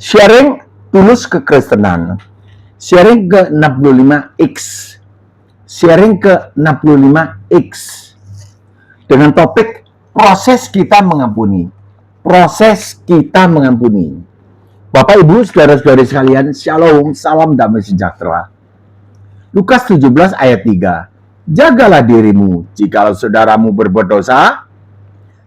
Sharing tulus kekristenan. Sharing ke 65X. Sharing ke 65X. Dengan topik proses kita mengampuni. Proses kita mengampuni. Bapak, Ibu, saudara-saudari sekalian, Shalom, salam damai sejahtera. Lukas 17 ayat 3. Jagalah dirimu, jikalau saudaramu berbuat dosa,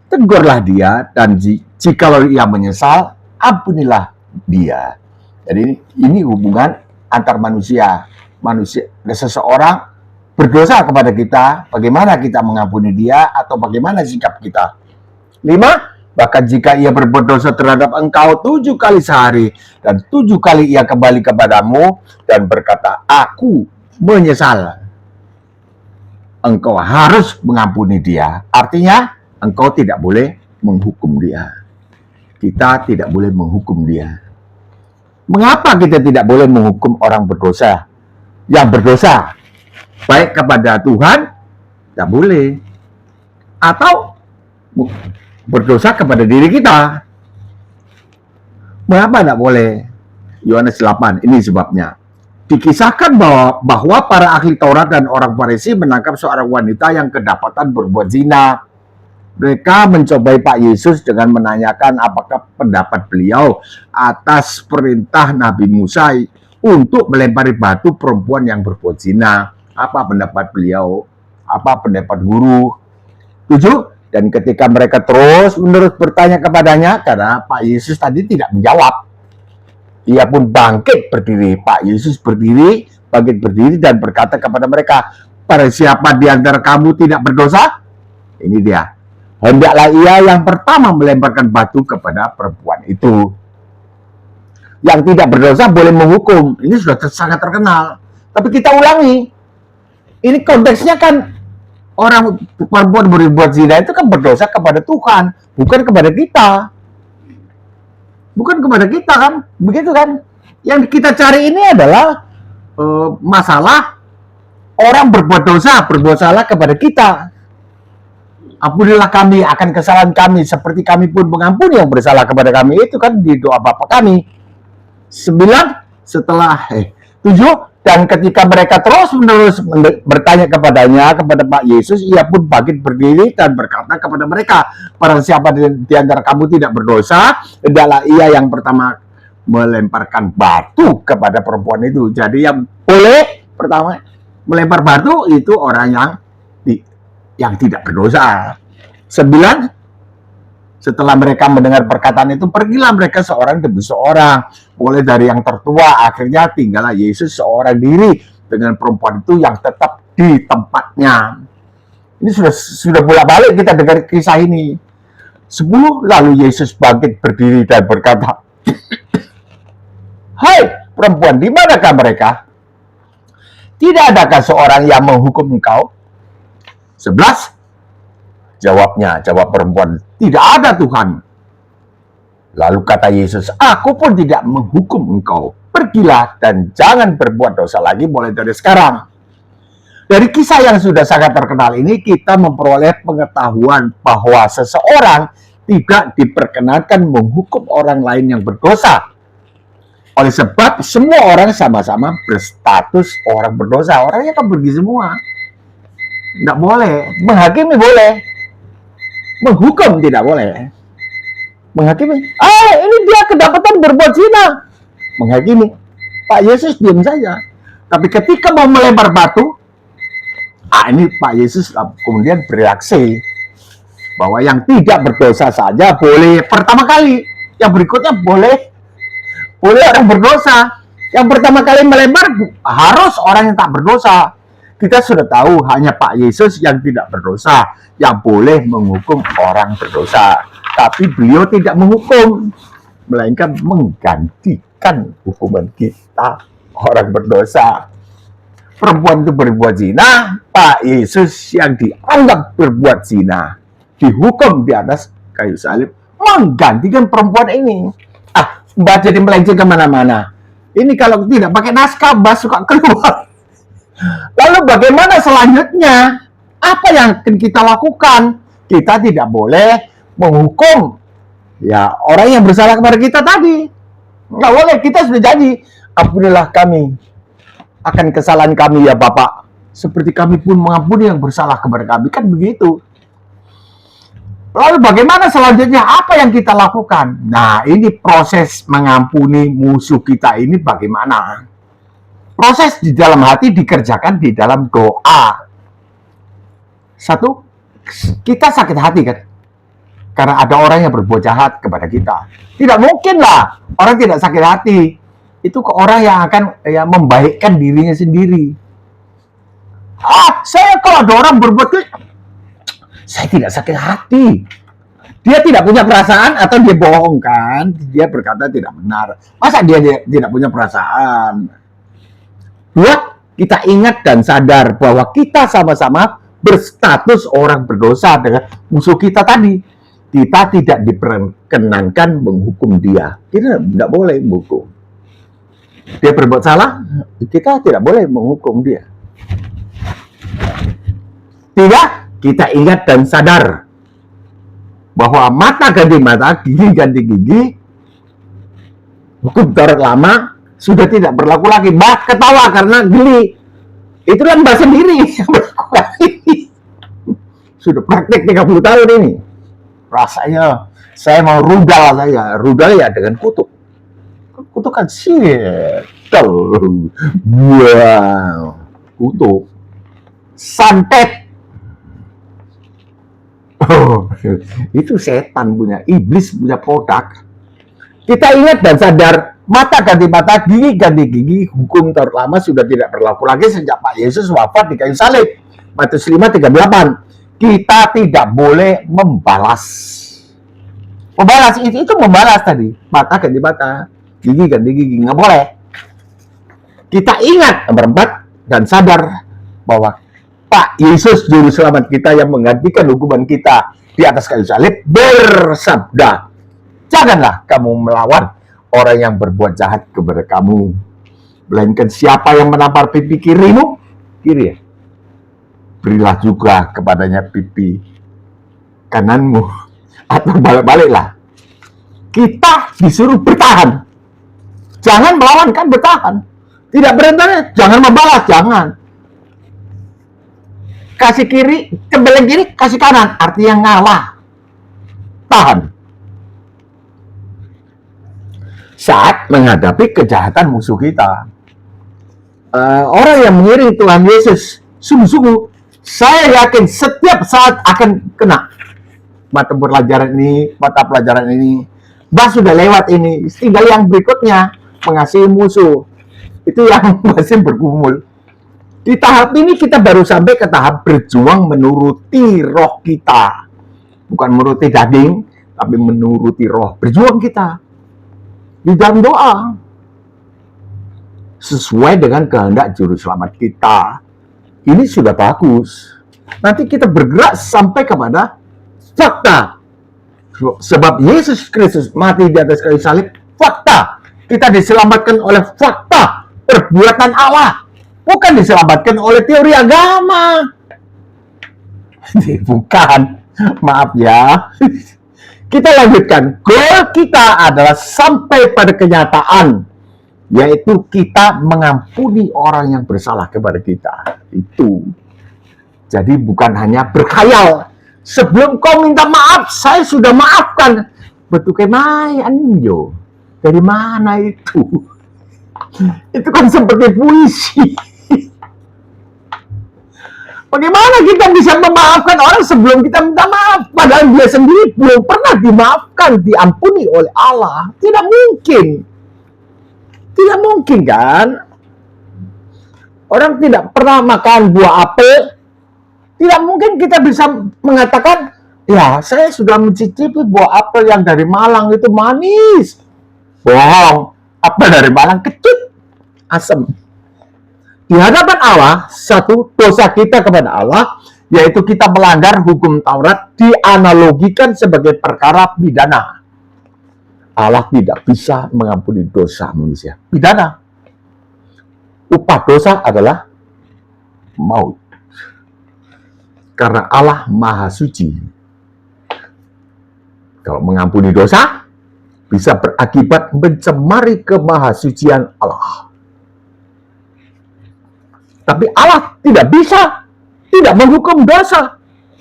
tegurlah dia, dan jikalau ia menyesal, ampunilah dia. Jadi ini hubungan antar manusia. Seseorang berdosa kepada kita, bagaimana kita mengampuni dia, atau bagaimana sikap kita. 5. Bahkan jika ia berbuat dosa terhadap engkau 7 kali sehari, dan 7 kali ia kembali kepadamu, dan berkata, aku menyesal, engkau harus mengampuni dia. Artinya, engkau tidak boleh menghukum dia. Kita tidak boleh menghukum dia. Mengapa kita tidak boleh menghukum orang berdosa? Yang berdosa, baik kepada Tuhan, tidak boleh. Atau berdosa kepada diri kita. Mengapa tidak boleh? Yohanes 8, ini sebabnya. Dikisahkan bahwa para ahli Taurat dan orang Farisi menangkap seorang wanita yang kedapatan berbuat zina. Mereka mencobai Pak Yesus dengan menanyakan apakah pendapat beliau atas perintah Nabi Musa untuk melempari batu perempuan yang berbuat zina. Apa pendapat beliau? Apa pendapat guru? 7. Dan ketika mereka terus-menerus bertanya kepadanya, karena Pak Yesus tadi tidak menjawab, ia pun bangkit berdiri. Pak Yesus berdiri, bangkit berdiri dan berkata kepada mereka, "Pada siapa di antara kamu tidak berdosa?" Ini dia. Hendaklah ia yang pertama melemparkan batu kepada perempuan itu. Yang tidak berdosa boleh menghukum. Ini sudah sangat terkenal. Tapi kita ulangi. Ini konteksnya kan orang perempuan berbuat zina itu kan berdosa kepada Tuhan, bukan kepada kita. Bukan kepada kita kan, begitu kan? Yang kita cari ini adalah masalah orang berbuat dosa, berbuat salah kepada kita. Ampunilah kami akan kesalahan kami, seperti kami pun mengampuni yang bersalah kepada kami. Itu kan di doa Bapa kami. 7. Dan ketika mereka terus-menerus bertanya kepadanya, kepada Pak Yesus, ia pun bangkit berdiri dan berkata kepada mereka, "Barang siapa di antara kamu tidak berdosa, hendaklah ia yang pertama melemparkan batu kepada perempuan itu." Jadi yang boleh pertama melempar batu itu orang yang tidak berdosa. 9. Setelah mereka mendengar perkataan itu, pergilah mereka seorang demi seorang. Mulai dari yang tertua, akhirnya tinggallah Yesus seorang diri dengan perempuan itu yang tetap di tempatnya. Ini sudah bolak-balik kita dengar kisah ini. 10. Lalu Yesus bangkit berdiri dan berkata, "Hai perempuan, di manakah mereka? Tidak adakah seorang yang menghukum engkau?" 11. Jawab perempuan, "Tidak ada Tuhan." Lalu kata Yesus, "Aku pun tidak menghukum engkau. Pergilah dan jangan berbuat dosa lagi mulai dari sekarang." Dari kisah yang sudah sangat terkenal ini, kita memperoleh pengetahuan bahwa seseorang tidak diperkenankan menghukum orang lain yang berdosa. Oleh sebab semua orang sama-sama berstatus orang berdosa. Orangnya kan pergi semua. Tidak boleh. Menghakimi boleh. Menghukum tidak boleh. Menghakimi, ini dia kedapatan berbuat zina. Menghakimi. Pak Yesus diam saja. Tapi ketika mau melempar batu, ini Pak Yesus kemudian bereaksi bahwa yang tidak berdosa saja boleh pertama kali. Yang berikutnya boleh orang berdosa. Yang pertama kali melempar harus orang yang tak berdosa. Kita sudah tahu hanya Pak Yesus yang tidak berdosa, yang boleh menghukum orang berdosa. Tapi beliau tidak menghukum, melainkan menggantikan hukuman kita, orang berdosa. Perempuan itu berbuat zina, Pak Yesus yang dianggap berbuat zina, dihukum di atas kayu salib, menggantikan perempuan ini. Mbak jadi melenceng kemana-mana. Ini kalau tidak pakai naskah, Mbak suka keluar. Lalu bagaimana selanjutnya? Apa yang akan kita lakukan? Kita tidak boleh menghukum ya orang yang bersalah kepada kita tadi. Nggak boleh, kita sudah janji, ampunilah kami akan kesalahan kami ya Bapak, seperti kami pun mengampuni yang bersalah kepada kami, kan begitu. Lalu bagaimana selanjutnya, apa yang kita lakukan? Nah, ini proses mengampuni musuh kita ini bagaimana? Proses di dalam hati dikerjakan di dalam doa. Satu, kita sakit hati kan? Karena ada orang yang berbuat jahat kepada kita. Tidak mungkin lah orang tidak sakit hati. Itu ke orang yang akan membaikkan dirinya sendiri. Saya kalau ada orang berbuat, saya tidak sakit hati. Dia tidak punya perasaan atau dia bohong kan? Dia berkata tidak benar. Masa dia tidak punya perasaan? Dua, kita ingat dan sadar bahwa kita sama-sama berstatus orang berdosa dengan musuh kita tadi. Kita tidak diperkenankan menghukum dia. Kita tidak boleh menghukum. Dia berbuat salah, kita tidak boleh menghukum dia. Tiga, kita ingat dan sadar bahwa mata ganti mata, gigi ganti gigi, hukum Taurat lama sudah tidak berlaku lagi. Ketawa karena geli. Itu kan bahasa sendiri yang berlaku lagi. Sudah praktek 30 tahun ini. Rasanya saya mau rudal saja. Rudal ya dengan kutuk. Kutuk kan setel. Wow. Kutuk. Santet. Oh, itu setan punya, iblis punya produk. Kita ingat dan sadar, mata ganti mata, gigi ganti gigi, hukum Taurat lama sudah tidak berlaku lagi sejak Pak Yesus wafat di kayu salib. Matius 5:38. Kita tidak boleh membalas. Membalas itu membalas tadi, mata ganti mata, gigi ganti gigi, nggak boleh. Kita ingat nomor 4 dan sadar bahwa Pak Yesus juru selamat kita yang menggantikan hukuman kita di atas kayu salib bersabda, janganlah kamu melawan orang yang berbuat jahat kepada kamu, melainkan siapa yang menampar pipi kirimu, kiri ya, berilah juga kepadanya pipi kananmu, atau balik-baliklah. Kita disuruh bertahan, jangan melawan, kan bertahan. Tidak berhenti, jangan membalas, jangan. Kasih kiri, kembali kiri, kasih kanan, artinya ngalah. Tahan. Saat menghadapi kejahatan musuh kita, orang yang mengiring Tuhan Yesus, sungguh-sungguh, saya yakin setiap saat akan kena mata pelajaran ini, sudah lewat ini, tinggal yang berikutnya, mengasihi musuh, itu yang masih bergumul. Di tahap ini kita baru sampai ke tahap berjuang menuruti roh kita. Bukan menuruti daging, tapi menuruti roh. Berjuang kita. Di dalam doa. Sesuai dengan kehendak juru selamat kita. Ini sudah bagus. Nanti kita bergerak sampai kepada fakta. Sebab Yesus Kristus mati di atas kayu salib, fakta. Kita diselamatkan oleh fakta perbuatan Allah. Bukan diselamatkan oleh teori agama. Bukan. Maaf ya. Kita lanjutkan. Goal kita adalah sampai pada kenyataan. Yaitu kita mengampuni orang yang bersalah kepada kita. Itu. Jadi bukan hanya berkhayal. Sebelum kau minta maaf, saya sudah maafkan. Betul kemai anjo. Dari mana itu? Itu kan seperti puisi. Bagaimana kita bisa memaafkan orang sebelum kita minta maaf? Padahal dia sendiri belum pernah dimaafkan, diampuni oleh Allah. Tidak mungkin. Tidak mungkin kan? Orang tidak pernah makan buah apel. Tidak mungkin kita bisa mengatakan, ya saya sudah mencicipi buah apel yang dari Malang itu manis. Bohong. Apel dari Malang kecut, asam. Di hadapan Allah, satu dosa kita kepada Allah, yaitu kita melanggar hukum Taurat, dianalogikan sebagai perkara pidana. Allah tidak bisa mengampuni dosa manusia. Pidana. Upah dosa adalah maut. Karena Allah Maha Suci. Kalau mengampuni dosa, bisa berakibat mencemari kemahasucian Allah. Tapi Allah tidak bisa, tidak menghukum dosa,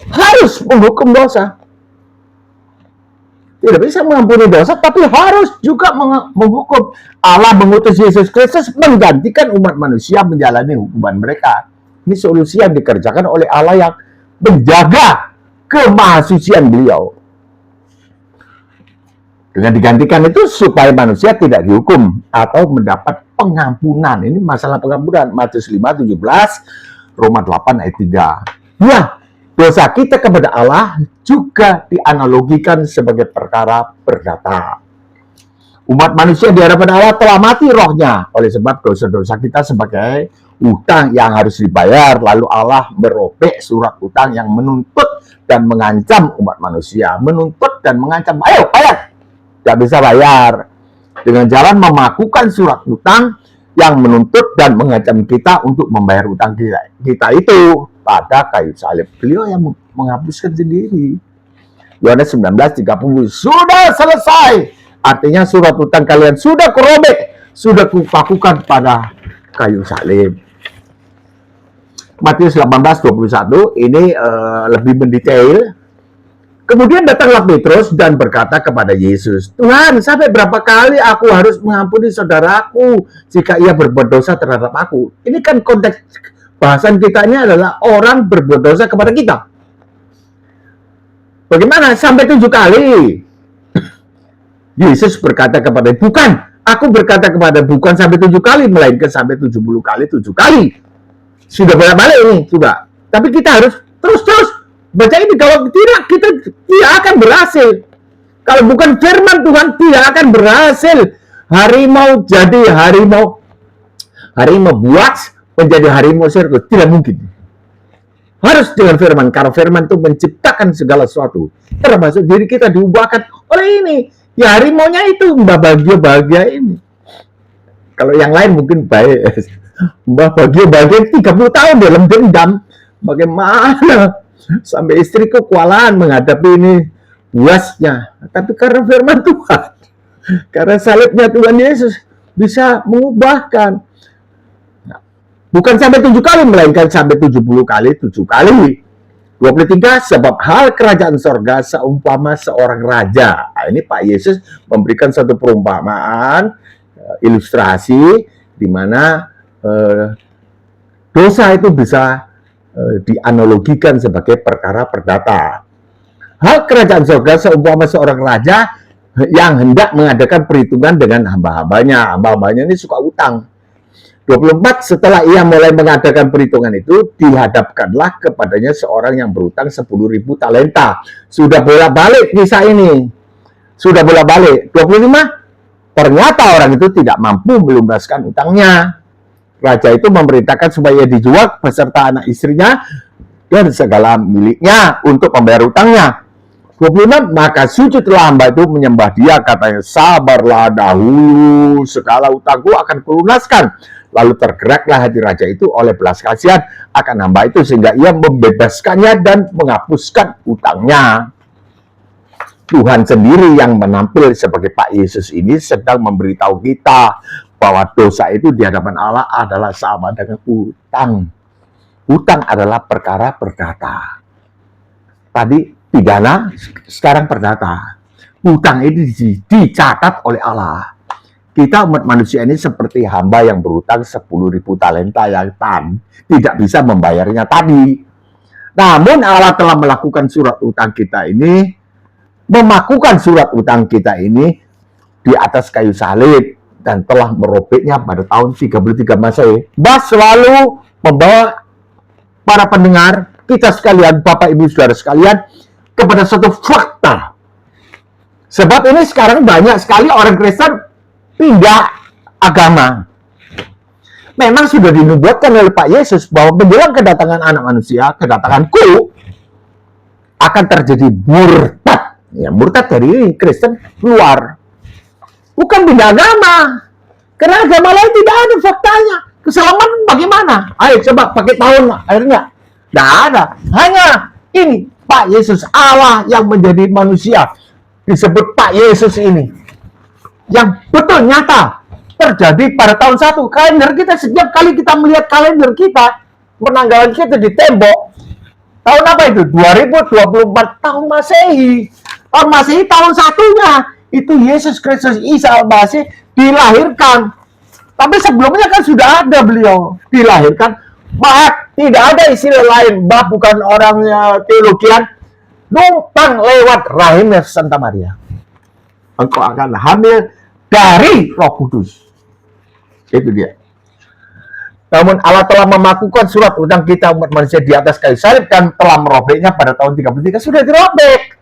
harus menghukum dosa. Tidak bisa mengampuni dosa, tapi harus juga menghukum. Allah mengutus Yesus Kristus menggantikan umat manusia menjalani hukuman mereka. Ini solusi yang dikerjakan oleh Allah yang menjaga kemahasucian beliau. Dengan digantikan itu supaya manusia tidak dihukum atau mendapat pengampunan. Ini masalah pengampunan. Matius 5, 17, Roma 8 ayat 3. Ya, dosa kita kepada Allah juga dianalogikan sebagai perkara perdata. Umat manusia di hadapan Allah telah mati rohnya oleh sebab dosa-dosa kita sebagai utang yang harus dibayar. Lalu Allah merobek surat utang yang menuntut dan mengancam umat manusia. Menuntut dan mengancam, ayo bayar. Tidak bisa bayar. Dengan jalan memakukan surat utang yang menuntut dan mengancam kita untuk membayar utang kita itu pada kayu salib. Beliau yang menghapuskan sendiri. Yohanes 19:30, sudah selesai. Artinya surat utang kalian sudah kurobek, sudah kupakukan pada kayu salib. Matius 18:21 ini lebih mendetail. Kemudian datanglah Petrus dan berkata kepada Yesus, Tuhan, sampai berapa kali aku harus mengampuni saudaraku jika ia berbuat dosa terhadap aku? Ini kan konteks bahasan kita ini adalah orang berbuat dosa kepada kita. Bagaimana? Sampai 7 kali. Yesus berkata kepada, bukan. Aku berkata kepada bukan sampai 7 kali, melainkan sampai 70 kali 7 kali. Sudah bolak-balik ini juga. Tapi kita harus terus-terus baca ini. Kalau tidak, kita tidak akan berhasil. Kalau bukan firman Tuhan, tidak akan berhasil. Harimau jadi harimau. Harimau buas menjadi harimau sirkus. Tidak mungkin. Harus dengan firman. Karena firman itu menciptakan segala sesuatu. Termasuk diri kita diubahkan oleh ini. Ya harimaunya itu Mbak bahagia ini. Kalau yang lain mungkin baik. Mbak bahagia 30 tahun dalam dendam. Bagaimana? Sampai istriku kewalahan menghadapi ini buasnya. Tapi karena firman Tuhan. Karena salibnya Tuhan Yesus bisa mengubahkan. Bukan sampai 7 kali, melainkan sampai 70 kali 7 kali. 23, sebab hal kerajaan sorga seumpama seorang raja. Nah, ini Pak Yesus memberikan satu perumpamaan, ilustrasi, di mana dosa itu bisa dianalogikan sebagai perkara perdata. Hal kerajaan sorga seumpama seorang raja yang hendak mengadakan perhitungan dengan hamba-hambanya. Hamba-hambanya ini suka utang. 24, setelah ia mulai mengadakan perhitungan itu, dihadapkanlah kepadanya seorang yang berutang 10.000 talenta. Sudah bolak-balik kisah ini. Sudah bolak-balik. 25, ternyata orang itu tidak mampu melunaskan utangnya. Raja itu memerintahkan supaya dijual beserta anak istrinya dan segala miliknya untuk membayar utangnya. 26, maka sujudlah hamba itu menyembah dia, katanya, sabarlah dahulu, segala utangku akan kulunaskan. Lalu tergeraklah hati raja itu oleh belas kasihan akan hamba itu sehingga ia membebaskannya dan menghapuskan utangnya. Tuhan sendiri yang menampil sebagai Pak Yesus ini sedang memberitahu kita bahwa dosa itu di hadapan Allah adalah sama dengan utang. Utang adalah perkara perdata. Tadi pidana, sekarang perdata. Utang ini dicatat oleh Allah. Kita umat manusia ini seperti hamba yang berutang 10.000 talenta yang tidak bisa membayarnya tadi. Namun Allah telah melakukan surat utang kita ini, memakukan surat utang kita ini di atas kayu salib dan telah merobeknya pada tahun 33 Masehi. Bas selalu membawa para pendengar, kita sekalian, Bapak Ibu Saudara sekalian, kepada satu fakta. Sebab ini sekarang banyak sekali orang Kristen pindah agama. Memang sudah dinubuatkan oleh Pak Yesus bahwa menjelang kedatangan anak manusia, kedatanganku, akan terjadi murtad. Ya, murtad dari Kristen keluar. Bukan pindah agama. Karena agama lain tidak ada faktanya. Keselamatan bagaimana? Ayo coba pakai tahun akhirnya. Tidak ada. Hanya ini Pak Yesus, Allah yang menjadi manusia. Disebut Pak Yesus ini. yang betul nyata terjadi pada tahun 1. Kalender kita, setiap kali kita melihat kalender kita, penanggalan kita di tembok, tahun apa itu? 2024, tahun Masehi. Tahun Masehi tahun 1-nya itu Yesus Kristus Isa Al-Masih dilahirkan. Tapi sebelumnya kan sudah ada beliau dilahirkan. Maka tidak ada istilah lain, bah bukan orangnya teologian, numpang lewat rahimnya Santa Maria. Engkau akan hamil dari Roh Kudus. Itu dia. Namun Allah telah memakukan surat utang kita umat manusia di atas kayu salib dan telah merobeknya pada tahun 33. Sudah dirobek.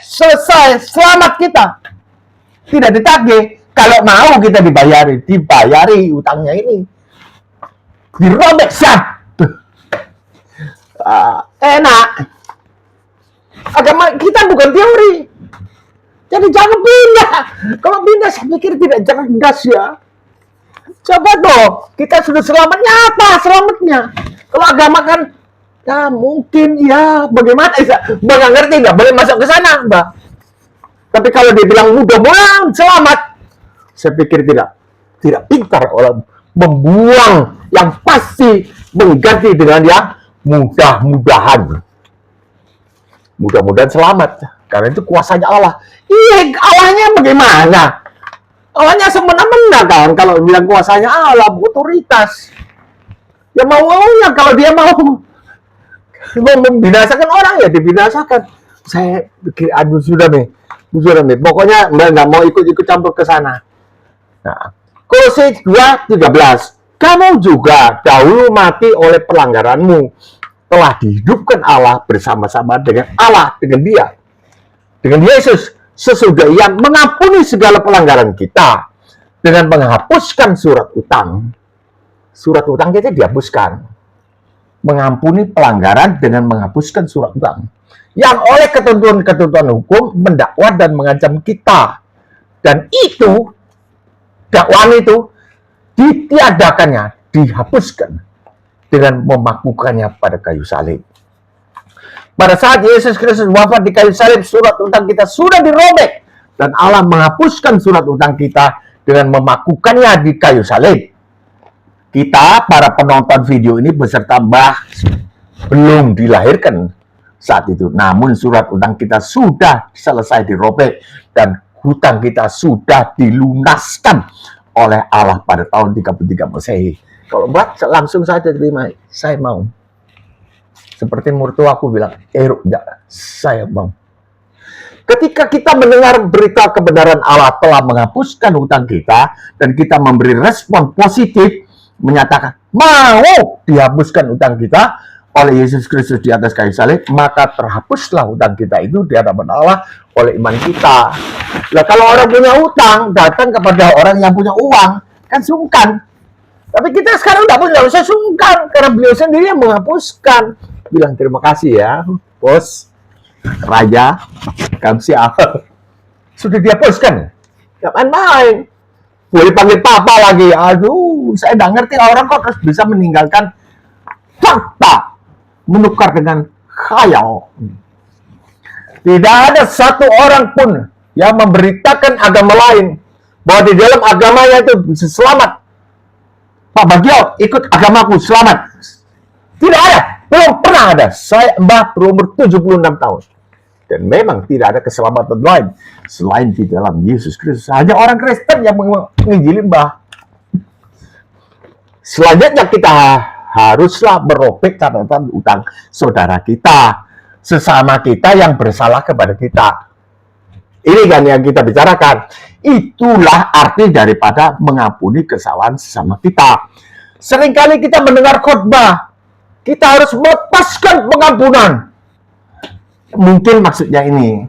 Selesai. Selamat kita. Tidak ditagih. Kalau mau kita dibayari utangnya ini. Dirobek sah. Enak. Agama kita bukan teori. Jadi jangan pindah. Kalau pindah saya pikir tidak cerdas ya. Coba dong, kita sudah selamatnya apa selamatnya? Kalau agama kan, ya mungkin ya bagaimana ya? Mbak nggak ngerti, nggak boleh masuk ke sana, Mbak. Tapi kalau dia bilang mudah-mudahan selamat, saya pikir tidak pintar orang membuang yang pasti mengganti dengan yang mudah-mudahan. Mudah-mudahan selamat, karena itu kuasanya Allah. Iya, Allahnya bagaimana? Allahnya semena-mena kan, kalau bilang kuasanya Allah, otoritas. Ya mau-maunya, kalau dia mau membinasakan orang, ya dibinasakan. Saya pikir, aduh sudah nih. Pokoknya Mbak nggak mau ikut-ikut campur ke sana. Nah, Kolose 2:13. Kamu juga dahulu mati oleh pelanggaranmu, telah dihidupkan Allah bersama-sama dengan Allah, dengan Dia, dengan Yesus. Sesudah Ia mengampuni segala pelanggaran kita dengan menghapuskan surat utang. Surat utang kita dihapuskan. Mengampuni pelanggaran dengan menghapuskan surat utang. Yang oleh ketentuan-ketentuan hukum mendakwa dan mengancam kita. Dan itu, dakwaan itu ditiadakannya, dihapuskan dengan memakukannya pada kayu salib. Pada saat Yesus Kristus wafat di kayu salib, surat utang kita sudah dirobek. Dan Allah menghapuskan surat utang kita dengan memakukannya di kayu salib. Kita, para penonton video ini beserta Mbah, belum dilahirkan saat itu. Namun surat utang kita sudah selesai dirobek. Dan hutang kita sudah dilunaskan oleh Allah pada tahun 33 Masehi. Kalau Mbah langsung saja terima, saya mau. Seperti mertua aku bilang, enggak, saya mau. Ketika kita mendengar berita kebenaran Allah telah menghapuskan hutang kita, dan kita memberi respon positif, menyatakan, mau dihapuskan hutang kita oleh Yesus Kristus di atas kayu salib, maka terhapuslah hutang kita itu di hadapan Allah oleh iman kita. Nah, kalau orang punya hutang, datang kepada orang yang punya uang, kan sungkan. Tapi kita sekarang nggak usah sungkan, karena beliau sendiri yang menghapuskan. Bilang terima kasih ya, bos, raja, kamsi apa. Sudah dihapuskan. Gak main-main. Boleh panggil papa lagi. Aduh, saya nggak ngerti orang kok harus bisa meninggalkan fakta, menukar dengan khayal. Tidak ada satu orang pun yang memberitakan agama lain bahwa di dalam agamanya itu bisa selamat. Pak Bagio ikut agamaku, selamat. Tidak ada. Belum pernah ada. Saya Mbah berumur 76 tahun. Dan memang tidak ada keselamatan lain selain di dalam Yesus Kristus. Hanya orang Kristen yang menginjili Mbah. Selanjutnya kita haruslah merobek catatan utang saudara kita. Sesama kita yang bersalah kepada kita. Ini kan yang kita bicarakan. Itulah arti daripada mengampuni kesalahan sesama kita. Seringkali kita mendengar khotbah, kita harus melepaskan pengampunan. Mungkin maksudnya ini.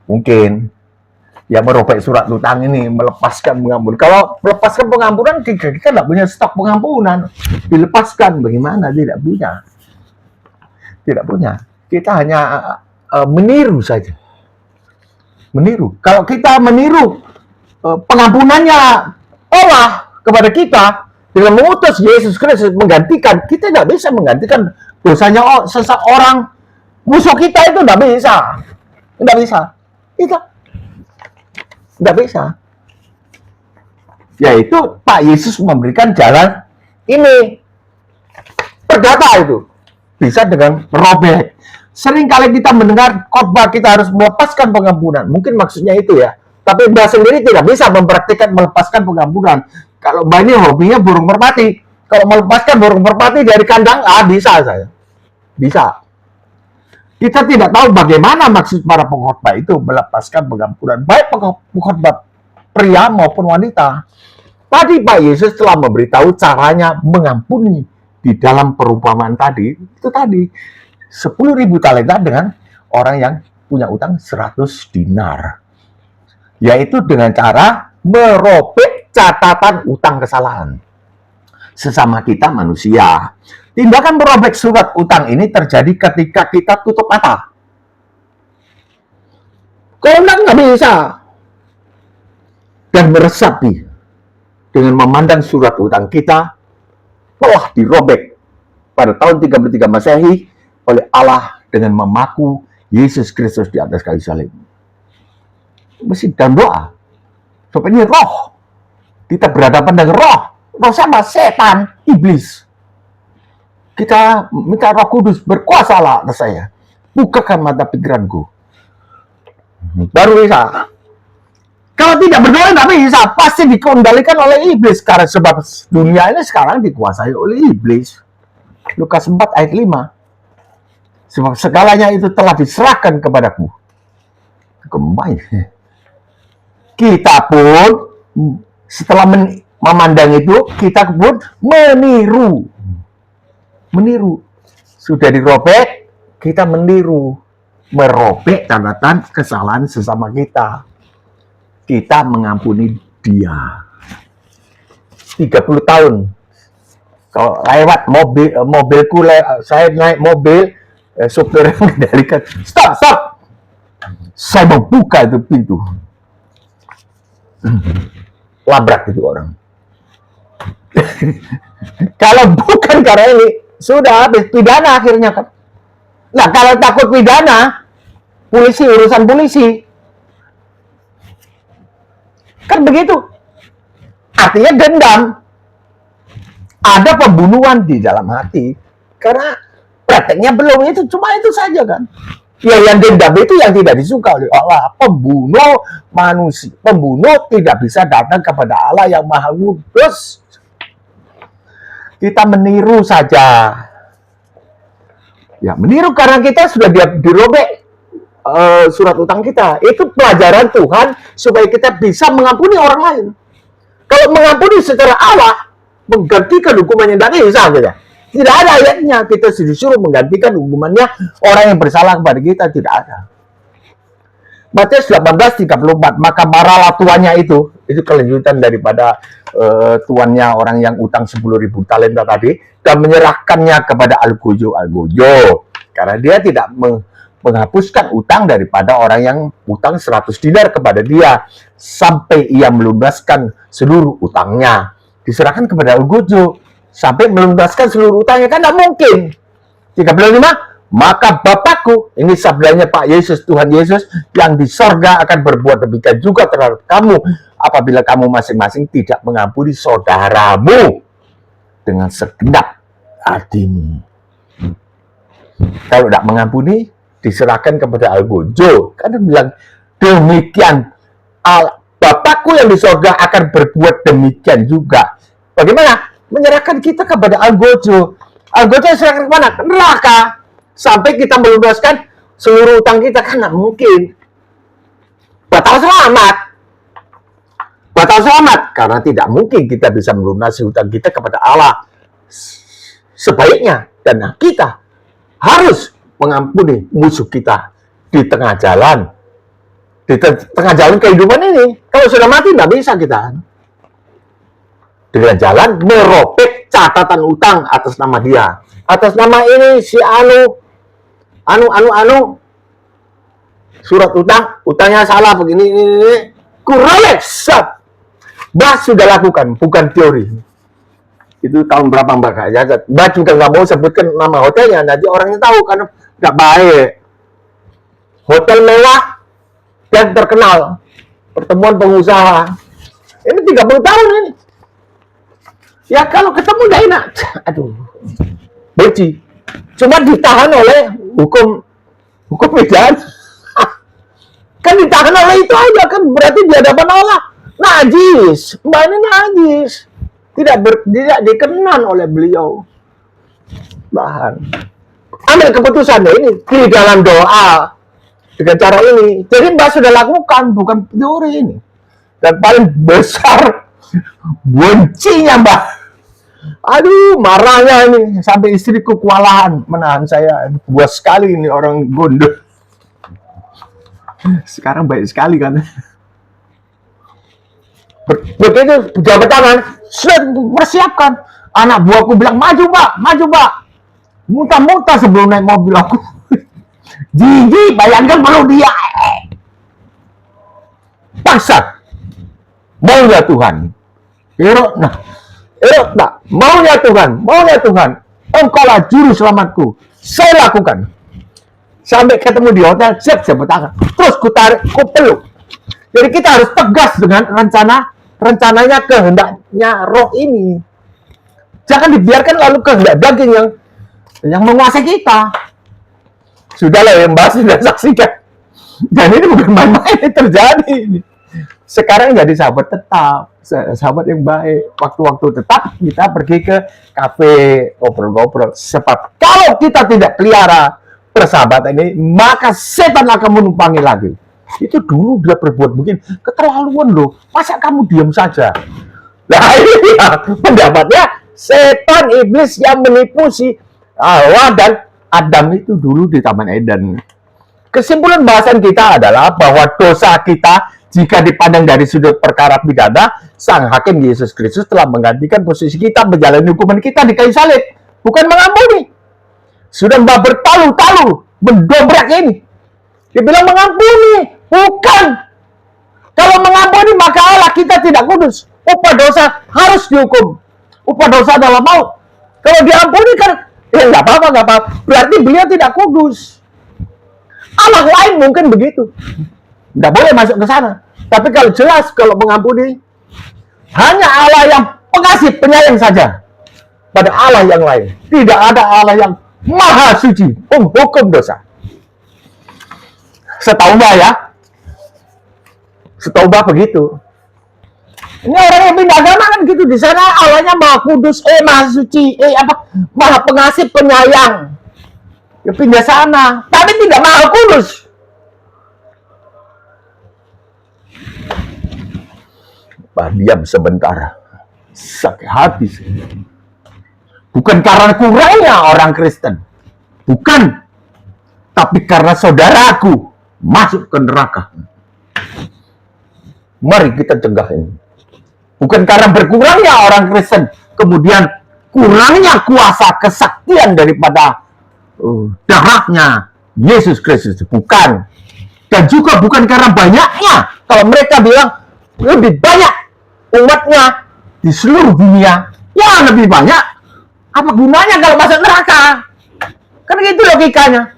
Mungkin. Ya merobek surat utang ini. Melepaskan pengampunan. Kalau melepaskan pengampunan, kita tidak punya stok pengampunan. Dilepaskan. Bagaimana? Tidak punya. Tidak punya. Kita hanya meniru saja. Meniru. Kalau kita meniru pengampunannya Allah kepada kita, dengan mengutus Yesus Kristus menggantikan, kita tidak bisa menggantikan dosanya seseorang musuh kita, itu tidak bisa. Tidak bisa. Itu tidak bisa. Yaitu Pak Yesus memberikan jalan ini. Perdata itu bisa dengan merobek. Sering kali kita mendengar khotbah kita harus melepaskan pengampunan. Mungkin maksudnya itu ya. Tapi Mbak sendiri tidak bisa mempraktikkan melepaskan pengampunan. Kalau Mbak ini hobinya burung merpati. Kalau melepaskan burung merpati dari kandang, bisa saya. Bisa. Kita tidak tahu bagaimana maksud para pengkhotbah itu melepaskan pengampunan. Baik pengkhotbah pria maupun wanita. Tadi Pak Yesus telah memberitahu caranya mengampuni di dalam perumpamaan tadi. Itu tadi 10.000 talenta dengan orang yang punya utang 100 dinar. Yaitu dengan cara merobek catatan utang kesalahan. Sesama kita manusia. Tindakan merobek surat utang ini terjadi ketika kita tutup mata. Kalau nggak bisa. Dan meresapi dengan memandang surat utang kita telah dirobek pada tahun 33 Masehi oleh Allah dengan memaku Yesus Kristus di atas kayu salib. Mesti dan doa. Sebab ini roh. Kita berhadapan dengan roh. Roh sama setan, iblis. Kita minta Roh Kudus berkuasalah atas saya. Bukakan mata pikiranku. Baru bisa. Kalau tidak berdoa nggak bisa. Pasti dikendalikan oleh iblis. Karena sebab dunia ini sekarang dikuasai oleh iblis. Lukas 4 ayat 5. Sebab segalanya itu telah diserahkan kepadaku. Kembali. Kita pun setelah memandang itu, kita pun meniru. Sudah dirobek, kita meniru. Merobek catatan kesalahan sesama kita. Kita mengampuni dia. 30 tahun. Kalau lewat mobilku, saya naik mobil, supir yang mengendalikan, stop. Saya membuka itu pintu. Labrak itu orang. Kalau bukan karena ini, sudah habis pidana akhirnya kan. Nah, kalau takut pidana, urusan polisi. Kan begitu. Artinya dendam. Ada pembunuhan di dalam hati. Karena prakteknya belum, itu cuma itu saja kan. Ya, yang dendam itu yang tidak disuka oleh Allah. Pembunuh manusia. Pembunuh tidak bisa datang kepada Allah yang Maha Kudus. Kita meniru saja. Ya, meniru karena kita sudah dirobek surat utang kita. Itu pelajaran Tuhan supaya kita bisa mengampuni orang lain. Kalau mengampuni secara Allah, menggantikan hukumannya tidak bisa gitu. Tidak ada ayatnya kita disuruh menggantikan hukumannya orang yang bersalah kepada kita, tidak ada. Matius 18:34, maka marahlah tuannya itu kelanjutan daripada tuannya orang yang utang 10.000 talenta tadi, dan menyerahkannya kepada Al-Gojo. Karena dia tidak menghapuskan utang daripada orang yang utang 100 dinar kepada dia, sampai ia melunaskan seluruh utangnya. Diserahkan kepada Al-Gojo, sampai melunaskan seluruh utangnya, kan tidak mungkin. 35, maka Bapakku, ini sabdanya Pak Yesus, Tuhan Yesus, yang di sorga akan berbuat demikian juga terhadap kamu, apabila kamu masing-masing tidak mengampuni saudaramu dengan segenap hatimu. Kalau tidak mengampuni, diserahkan kepada Al-Gojo. Karena bilang, demikian Bapakku yang di sorga akan berbuat demikian juga. Bagaimana? Menyerahkan kita kepada Al-Gojo. Al-Gojo serahkan ke mana? Ke neraka. Sampai kita melunaskan seluruh utang kita, kan nggak mungkin. Batal selamat karena tidak mungkin kita bisa melunasi utang kita kepada Allah sebaiknya, dan kita harus mengampuni musuh kita di tengah jalan, kehidupan ini. Kalau sudah mati nggak bisa kita dengan jalan merobek catatan utang atas nama dia, atas nama ini si anu surat utangnya salah begini ini kurang sat. Mbak sudah lakukan, bukan teori. Itu tahun berapa Mbak Kak? Mbak juga nggak mau sebutkan nama hotelnya, nanti orangnya tahu karena nggak baik. Hotel mewah dan terkenal, pertemuan pengusaha. Ini 30 tahun ini. Ya kalau ketemu gak enak. Aduh. Benci. Cuma ditahan oleh hukum pidana. Kan ditahan oleh itu aja kan, berarti di hadapan Allah najis. Mbak ini najis. Tidak dikenan oleh beliau. Bahan. Ambil keputusannya ini di dalam doa dengan cara ini. Jadi Mbak sudah lakukan, bukan teori ini. Dan paling besar bencinya Mbak. Aduh, marahnya ini sampai istriku kewalahan menahan saya. Buas sekali ini orang gondol. Sekarang baik sekali kan. Begitu jabat tangan, sudah persiapkan. Anak buahku bilang, maju Pak. Muntah-muntah sebelum naik mobil aku. Jijik, bayangkan kalau dia paksa. Maunya Tuhan. Maunya Tuhan. Engkaulah juru selamatku. Saya lakukan. Sampai ketemu di hotel, siap tangan. Terus ku tarik, ku peluk. Jadi kita harus tegas dengan rencananya, kehendaknya roh ini. Jangan dibiarkan lalu kehendak daging yang menguasai kita. Sudahlah yang Mbak sudah saksikan. Dan ini bukan main-main yang terjadi. Sekarang jadi sahabat tetap, sahabat yang baik. Waktu-waktu tetap kita pergi ke kafe, ngobrol-ngobrol. Sebab kalau kita tidak pelihara persahabatan ini, maka setan akan menumpangi lagi. Itu dulu dia berbuat begini, keterlaluan loh. Masa kamu diam saja? Nah ini ya, pendapatnya setan iblis yang menipu si Hawa dan Adam itu dulu di Taman Eden. Kesimpulan bahasan kita adalah bahwa dosa kita jika dipandang dari sudut perkara pidana, Sang Hakim Yesus Kristus telah menggantikan posisi kita menjalani hukuman kita di kayu salib, bukan mengampuni. Sudah Mbak bertalu-talu mendobrak ini. Dia bilang mengampuni, bukan. Kalau mengampuni maka Allah kita tidak kudus. Upah dosa harus dihukum. Upah dosa adalah maut. Kalau diampuni kan, ya nggak apa-apa. Berarti beliau tidak kudus. Allah lain mungkin begitu. Nggak boleh masuk ke sana. Tapi kalau jelas, kalau mengampuni, hanya Allah yang pengasih, penyayang saja. Pada Allah yang lain. Tidak ada Allah yang maha suci, penghukum dosa. Setahu Mbak ya. Setahu Mbak begitu. Ini orang yang pindah agama kan gitu. Di sana Allahnya maha kudus, maha suci, maha pengasih, penyayang. Ya pindah sana. Tapi tidak maha kudus. Diam sebentar. Sakit hati sih. Bukan karena kurangnya orang Kristen. Bukan. Tapi karena saudaraku masuk ke neraka. Mari kita cegah ini. Bukan karena berkurangnya orang Kristen. Kemudian kurangnya kuasa kesaktian daripada darahnya Yesus Kristus. Bukan. Dan juga bukan karena banyaknya. Kalau mereka bilang lebih banyak umatnya di seluruh dunia, ya lebih banyak. Apa gunanya kalau masuk neraka? Kan gitu logikanya.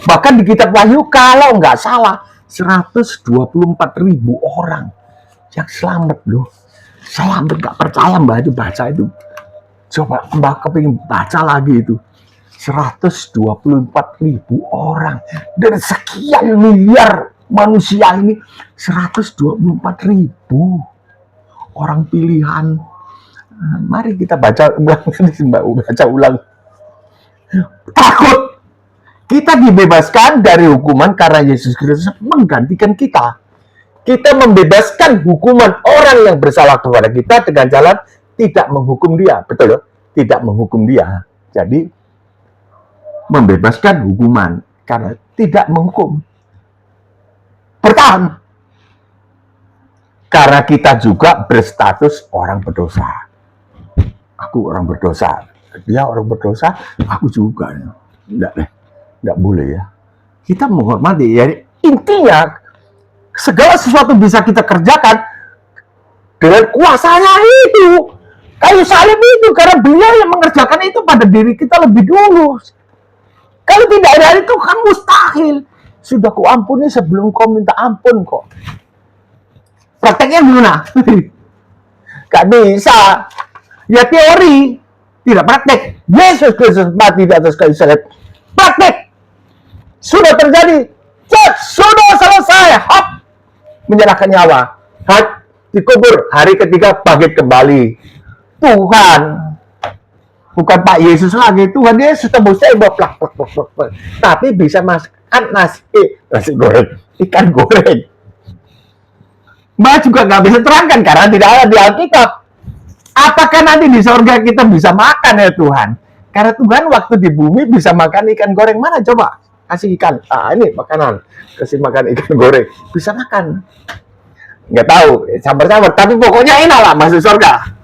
Bahkan di kitab Wahyu kalau nggak salah 124.000 orang yang selamat loh. Saya hampir nggak percaya Mbak itu baca itu. Coba Mbak kepingin baca lagi itu. 124.000 orang dari sekian miliar manusia ini, 124.000 orang pilihan. Mari kita baca ulang. Takut kita dibebaskan dari hukuman karena Yesus Kristus menggantikan kita. Kita membebaskan hukuman orang yang bersalah kepada kita dengan jalan tidak menghukum dia. Betul loh? Tidak menghukum dia. Jadi membebaskan hukuman karena tidak menghukum. Bertahan. Karena kita juga berstatus orang berdosa. Aku orang berdosa. Dia orang berdosa, aku juga. Enggak boleh ya. Kita menghormati. Ya, intinya, segala sesuatu bisa kita kerjakan dengan kuasanya itu. Kayu salib itu. Karena beliau yang mengerjakan itu pada diri kita lebih dulu. Kalau tidak ada itu kan mustahil. Sudah kuampuni sebelum kau minta ampun kok. Prakteknya gimana? Gak bisa. Ya teori, tidak praktek. Yesus Kristus mati di atas kayu salib. Praktek. Sudah terjadi. Sudah selesai. Hop. Menyerahkan nyawa. Hop. Dikubur. Hari ketiga bangkit kembali. Tuhan. Bukan Pak Yesus lagi. Tuhan Yesus tembus tembok. Tapi bisa makan nasi goreng. Ikan goreng. Mbak juga nggak bisa terangkan karena tidak ada di Alkitab. Apakah nanti di surga kita bisa makan ya Tuhan? Karena Tuhan waktu di bumi bisa makan ikan goreng. Mana coba? Kasih ikan. Ini makanan. Kasih makan ikan goreng. Bisa makan. Nggak tahu. Sabar-sabar. Tapi pokoknya enak lah masuk surga.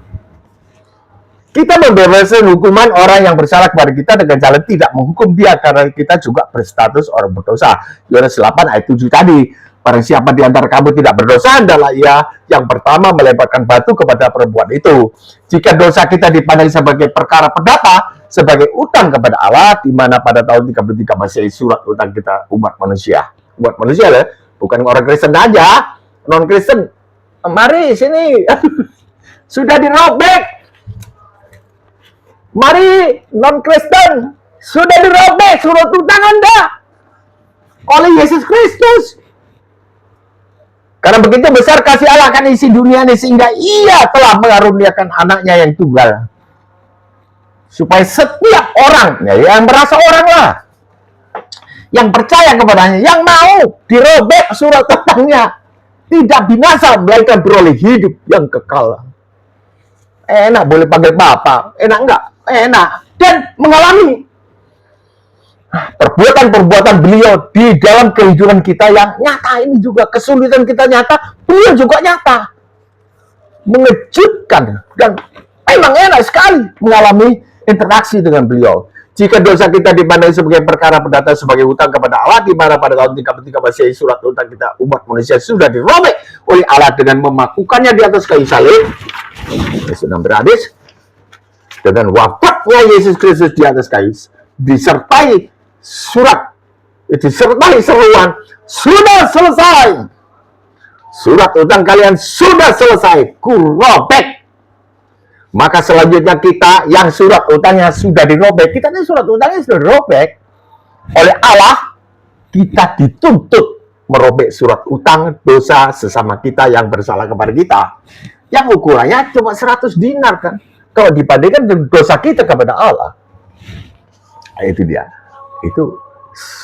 Kita membebaskan hukuman orang yang bersalah kepada kita dengan cara tidak menghukum dia. Karena kita juga berstatus orang berdosa. Yohanes 8 ayat 7 tadi. Barang siapa di antara kamu tidak berdosa adalah ia yang pertama melemparkan batu kepada perempuan itu. Jika dosa kita dipandang sebagai perkara perdata, sebagai utang kepada Allah, di mana pada tahun 33 Masehi surat utang kita umat manusia. Umat manusia lah, bukan orang Kristen aja. Non-Kristen, mari sini. Sudah dirobek. Mari non-Kristen, sudah dirobek surat utang Anda oleh Yesus Kristus. Karena begitu besar kasih Allah akan isi dunia ini sehingga ia telah mengaruniakan anaknya yang tunggal. Supaya setiap orang, ya, yang merasa orang lah, yang percaya kepadanya, yang mau dirobek surat utangnya, tidak binasa, melainkan beroleh hidup yang kekal. Enak boleh panggil Bapak, enak enggak? Enak. Dan mengalami perbuatan-perbuatan beliau di dalam kehidupan kita yang nyata ini juga. Kesulitan kita nyata, beliau juga nyata. Mengejutkan. Dan memang enak sekali mengalami interaksi dengan beliau. Jika dosa kita dipandang sebagai perkara perdata sebagai hutang kepada Allah, di mana pada tahun 33 Masehi surat utang kita umat manusia sudah dirobek oleh Allah dengan memakukannya di atas kayu salib. Sudah berhabis. Dengan wafatnya Yesus Kristus di atas kayu, disertai seruan sudah selesai, surat utang kalian sudah selesai, kurobek. Maka selanjutnya kita yang surat utangnya sudah dirobek, kita ini surat utangnya sudah dirobek oleh Allah, kita dituntut merobek surat utang dosa sesama kita yang bersalah kepada kita, yang ukurannya cuma 100 dinar kan, kalau dibandingkan dengan dosa kita kepada Allah. Itu dia. Itu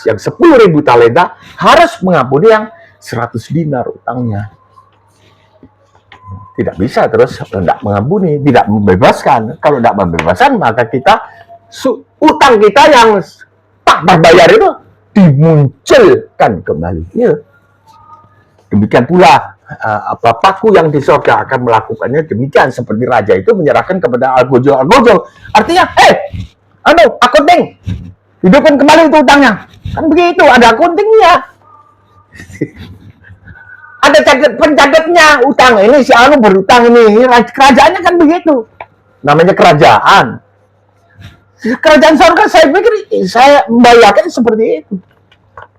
yang 10.000 talenta harus mengampuni yang 100 dinar utangnya. Tidak bisa terus tidak mengampuni, tidak membebaskan. Kalau tidak membebaskan, maka kita utang kita yang tak berbayar itu dimunculkan kembali. Ya. Demikian pula Bapakku yang di surga akan melakukannya demikian, seperti raja itu menyerahkan kepada algojo. Artinya, akunting, hidupkan kembali itu utangnya. Kan begitu, ada akuntingnya. Ada pencatatnya utang. Ini si Anu berutang ini. Kerajaannya kan begitu. Namanya kerajaan. Kerajaan surga saya pikir, saya membayangkan seperti itu.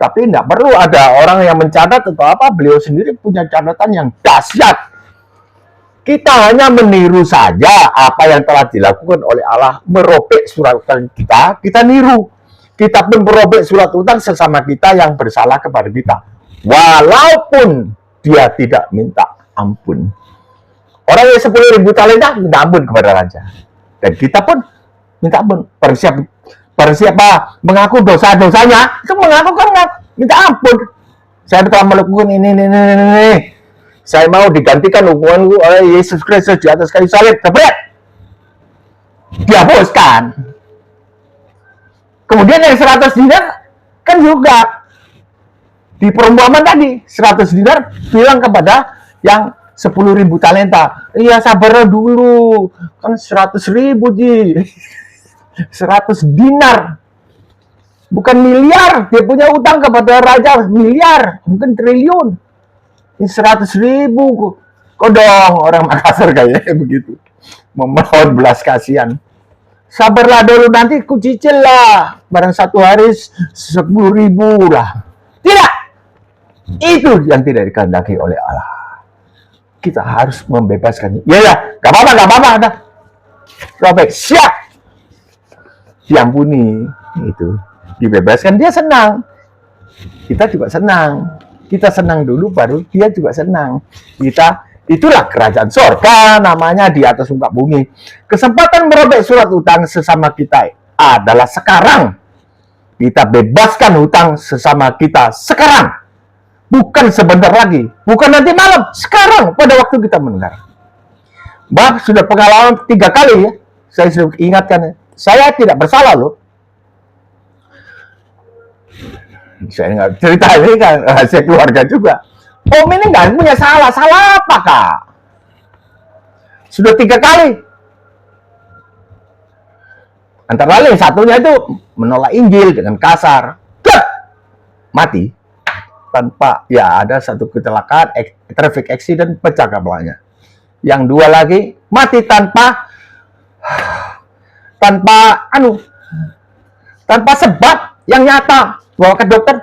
Tapi tidak perlu ada orang yang mencatat atau apa. Beliau sendiri punya catatan yang dahsyat. Kita hanya meniru saja apa yang telah dilakukan oleh Allah. Merobek surat utang kita, kita niru. Kita pun merobek surat utang sesama kita yang bersalah kepada kita. Walaupun dia tidak minta ampun. Orang yang 10.000 talenta minta ampun kepada raja. Dan kita pun minta ampun. Siapa mengaku dosa-dosanya, itu mengaku kan minta ampun. Saya telah melakukan ini. Saya mau digantikan hukumanku oleh Yesus Kristus di atas kayu salib. Dihapuskan. Kemudian yang 100 dinar kan juga di perumpamaan tadi 100 dinar bilang kepada yang 10.000 talenta. Iya sabar dulu, kan 100.000 Ji. 100 dinar, bukan miliar. Dia punya utang kepada raja miliar, mungkin triliun. Ini 100.000 kok dong, orang Makassar kayaknya begitu, memohon belas kasihan. Sabarlah dulu, nanti ku cicil lah, barang satu hari 10.000 lah. Tidak, itu yang tidak dikehendaki oleh Allah. kita harus membebaskannya. Ya, gak apa-apa, ada. Robek, siap. Diampuni, itu. Dibebaskan, dia senang. Kita juga senang. Kita senang dulu, baru dia juga senang. Itulah kerajaan sorga, namanya di atas muka bumi. Kesempatan merobek surat utang sesama kita adalah sekarang. Kita bebaskan hutang sesama kita sekarang. Bukan sebentar lagi, bukan nanti malam, sekarang pada waktu kita mendengar. Bah, sudah pengalaman 3 kali ya, saya sudah ingatkan, saya tidak bersalah loh. Saya nggak cerita ini kan rahasia keluarga juga. Om ini nggak punya salah apa kak? Sudah 3 kali. Antara lain satunya itu menolak Injil dengan kasar, mati. Tanpa ya ada satu kecelakaan, traffic accident, pecah kepalanya. Yang 2 lagi mati tanpa sebab yang nyata. Bawa ke dokter,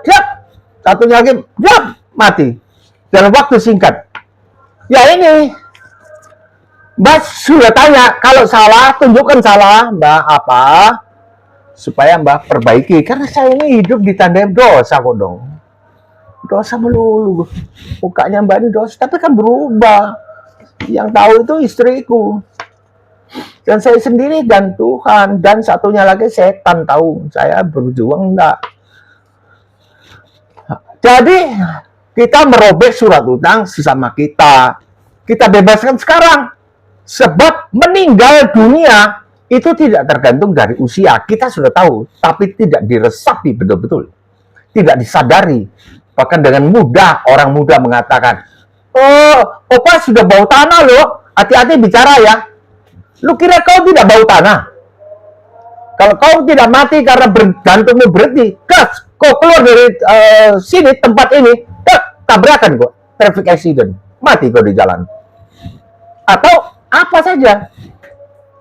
satunya lagi, mati dalam waktu singkat. Ya ini, Mbak sudah tanya, kalau salah tunjukkan salah, Mbak apa supaya Mbak perbaiki. Karena saya ini hidup ditandai dosa kok dong. Dosa melulu, mukanya Mbak ini dosa, tapi kan berubah. Yang tahu itu istriku, dan saya sendiri dan Tuhan, dan satunya lagi setan tahu saya berjuang enggak. Jadi kita merobek surat utang sesama kita. Kita bebaskan sekarang, sebab meninggal dunia itu tidak tergantung dari usia. Kita sudah tahu, tapi tidak diresapi betul-betul, tidak disadari. Bahkan dengan mudah orang muda mengatakan, oh, opa sudah bau tanah loh, hati-hati bicara ya. Lu kira kau tidak bau tanah? Kalau kau tidak mati karena jantungmu berhenti, kau keluar dari sini, tempat ini, tabrakan kok, traffic accident, mati kau di jalan. Atau apa saja.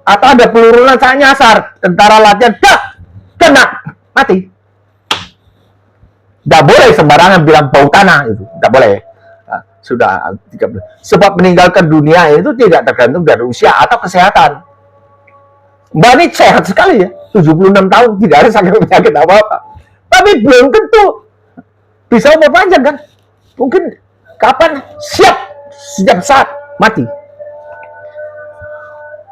Atau ada peluru saat nyasar, tentara latihan, kena, mati. Tidak boleh sembarangan bilang bau tanah itu, tidak boleh. Nah, sudah 13. Sebab meninggalkan dunia itu tidak tergantung dari usia atau kesehatan. Mbak ini sehat sekali ya, 76 tahun, tidak ada sakit penyakit apa-apa. Tapi belum tentu bisa umur panjang kan? Mungkin kapan siap setiap saat mati.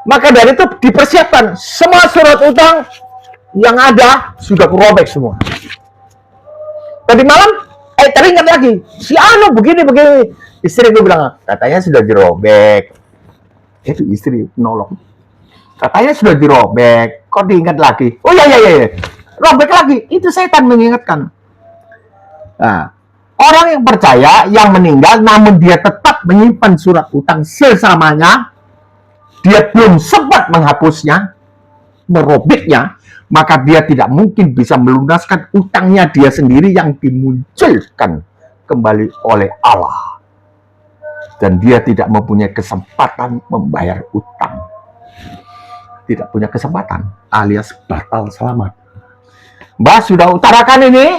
Maka dari itu dipersiapkan semua surat utang yang ada sudah kurobek semua. Tadi malam, teringat lagi, si Anu begini. Istri gue bilang, katanya sudah dirobek. Itu istri nolong. Katanya sudah dirobek, kok diingat lagi? Oh iya. Robek lagi, itu setan mengingatkan. Nah, orang yang percaya, yang meninggal, namun dia tetap menyimpan surat utang sesamanya, dia belum sempat menghapusnya, merobeknya, maka dia tidak mungkin bisa melunaskan utangnya dia sendiri yang dimunculkan kembali oleh Allah. Dan dia tidak mempunyai kesempatan membayar utang. Tidak punya kesempatan, alias batal selamat. Mbak sudah utarakan ini.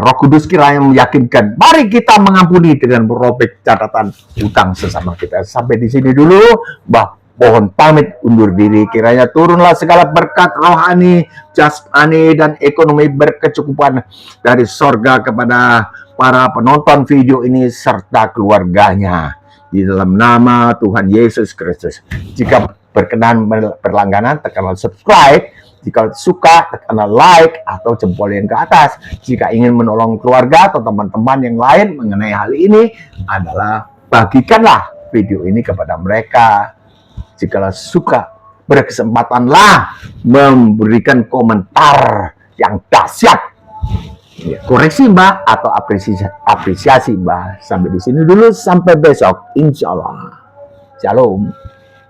Roh Kudus kiranya meyakinkan. Mari kita mengampuni dengan merobek catatan utang sesama kita. Sampai di sini dulu, Mbak mohon pamit undur diri. Kiranya turunlah segala berkat rohani, jasmani, dan ekonomi berkecukupan dari sorga kepada para penonton video ini serta keluarganya. Di dalam nama Tuhan Yesus Kristus. Jika berkenan berlangganan, tekanlah subscribe. Jika suka, tekanlah like atau jempol yang ke atas. Jika ingin menolong keluarga atau teman-teman yang lain mengenai hal ini, adalah bagikanlah video ini kepada mereka. Jika suka, berkesempatanlah memberikan komentar yang dahsyat. Ya, koreksi Mbak atau apresiasi Mbak. Sampai di sini dulu, sampai besok, insya Allah. Shalom.